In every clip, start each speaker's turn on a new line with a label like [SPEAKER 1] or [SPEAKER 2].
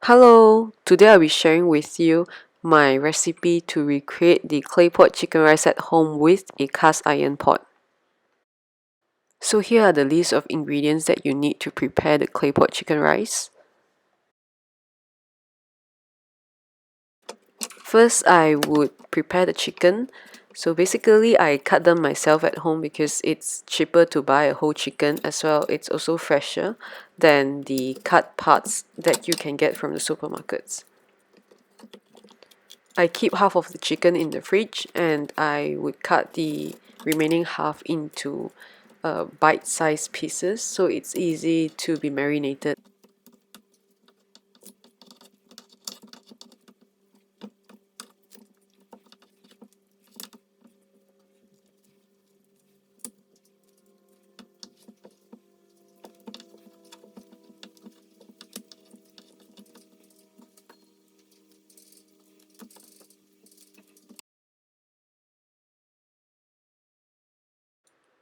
[SPEAKER 1] Hello, today I'll be sharing with you my recipe to recreate the Claypot Chicken Rice at home with a cast iron pot. So here are the list of ingredients that you need to prepare the Claypot Chicken Rice. First, I would prepare the chicken. So basically, I cut them myself at home because it's cheaper to buy a whole chicken, as well it's also fresher than the cut parts that you can get from the supermarkets. I keep half of the chicken in the fridge and I would cut the remaining half into bite-sized pieces so it's easy to be marinated.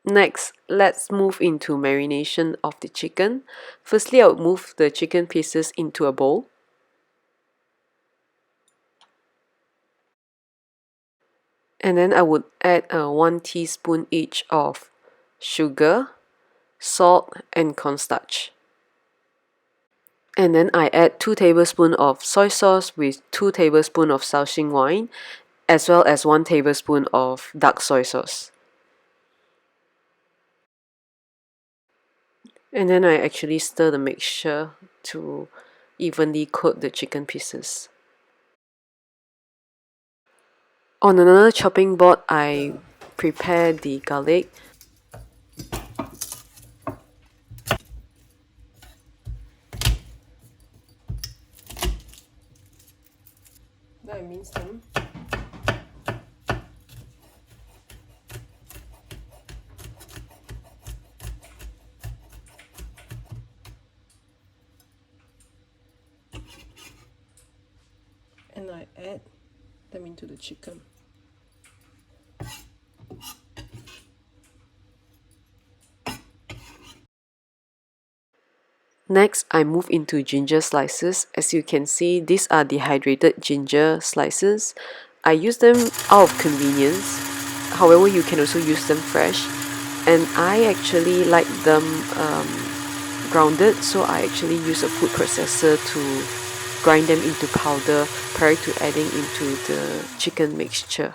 [SPEAKER 1] Next, let's move into marination of the chicken. Firstly, I would move the chicken pieces into a bowl. And then I would add 1 teaspoon each of sugar, salt, and cornstarch. And then I add 2 tablespoons of soy sauce with 2 tablespoons of shaoxing wine, as well as 1 tablespoon of dark soy sauce. And then I actually stir the mixture to evenly coat the chicken pieces. On another chopping board, I prepare the garlic. Then I mince them. And I add them into the chicken. Next, I move into ginger slices. As you can see, these are dehydrated ginger slices. I use them out of convenience. However, you can also use them fresh. And I actually like them grounded, so I actually use a food processor to grind them into powder prior to adding into the chicken mixture.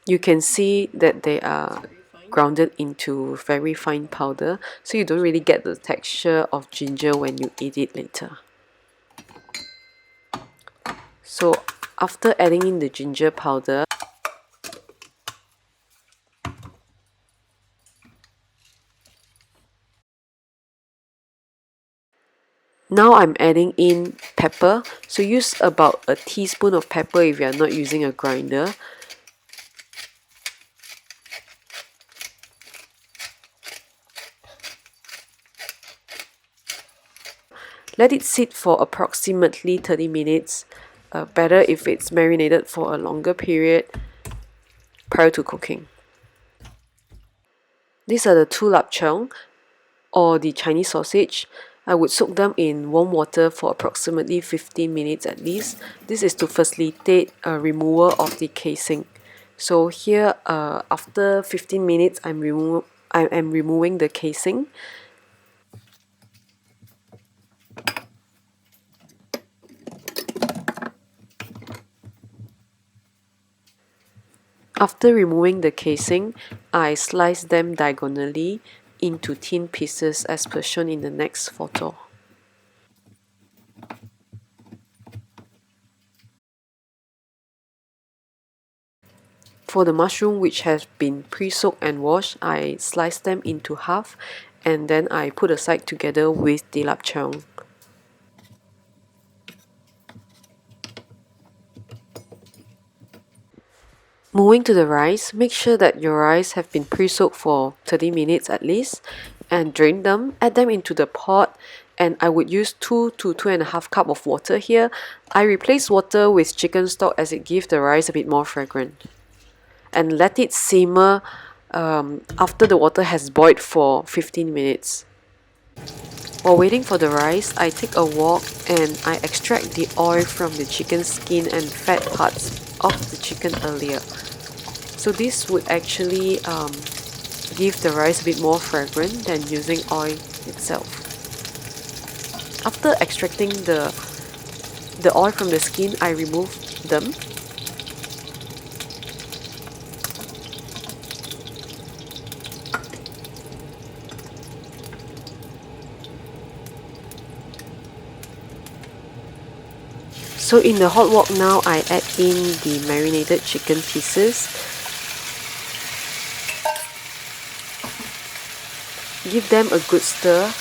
[SPEAKER 1] You can see that they are grounded into very fine powder, so you don't really get the texture of ginger when you eat it later. So after adding in the ginger powder, now I'm adding in pepper. So use about a teaspoon of pepper if you are not using a grinder. Let it sit for approximately 30 minutes. Better if it's marinated for a longer period prior to cooking. These are the 2 lap cheong, or the Chinese sausage. I would soak them in warm water for approximately 15 minutes at least. This is to facilitate a removal of the casing. So here, after 15 minutes, I am removing the casing. After removing the casing, I slice them diagonally into thin pieces as per shown in the next photo. For the mushroom, which has been pre-soaked and washed, I slice them into half and then I put aside together with the lap cheong. Moving to the rice, make sure that your rice have been pre-soaked for 30 minutes at least and drain them, add them into the pot, and I would use 2 to 2.5 cups of water here. I replace water with chicken stock as it gives the rice a bit more fragrant. And let it simmer after the water has boiled for 15 minutes. While waiting for the rice, I take a wok and I extract the oil from the chicken skin and fat parts of the chicken earlier. So this would actually give the rice a bit more fragrant than using oil itself. After extracting the oil from the skin, I remove them. So in the hot wok now, I add in the marinated chicken pieces. Give them a good stir.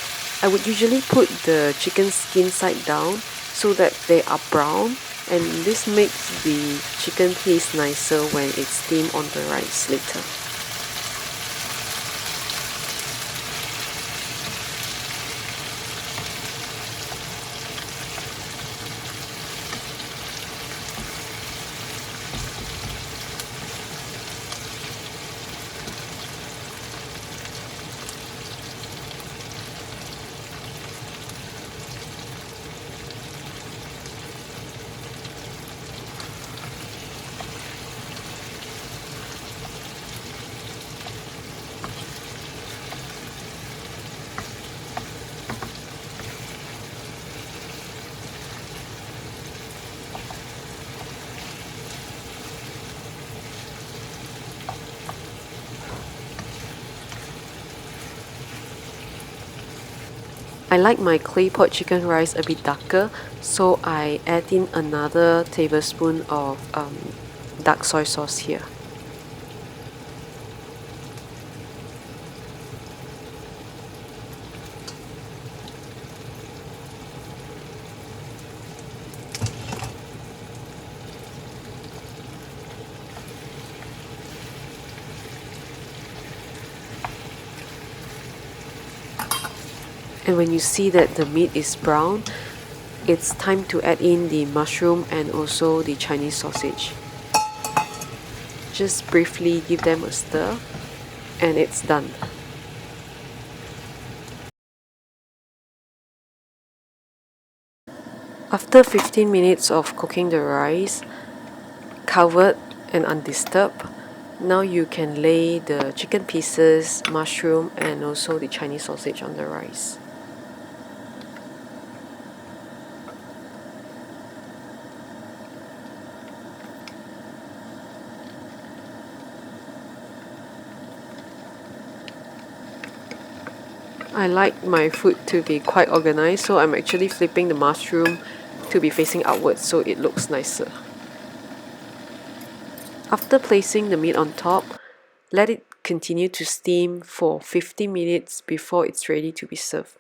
[SPEAKER 1] I would usually put the chicken skin side down so that they are brown, and this makes the chicken taste nicer when it's steamed on the rice later. I like my Claypot chicken rice a bit darker, so I add in another tablespoon of dark soy sauce here. And when you see that the meat is brown, it's time to add in the mushroom and also the Chinese sausage. Just briefly give them a stir and it's done. After 15 minutes of cooking the rice, covered and undisturbed, now you can lay the chicken pieces, mushroom and also the Chinese sausage on the rice. I like my food to be quite organized, so I'm actually flipping the mushroom to be facing outwards so it looks nicer. After placing the meat on top, let it continue to steam for 15 minutes before it's ready to be served.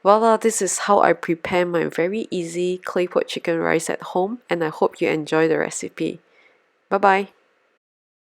[SPEAKER 1] Voila, this is how I prepare my very easy Claypot chicken rice at home, and I hope you enjoy the recipe. Bye bye.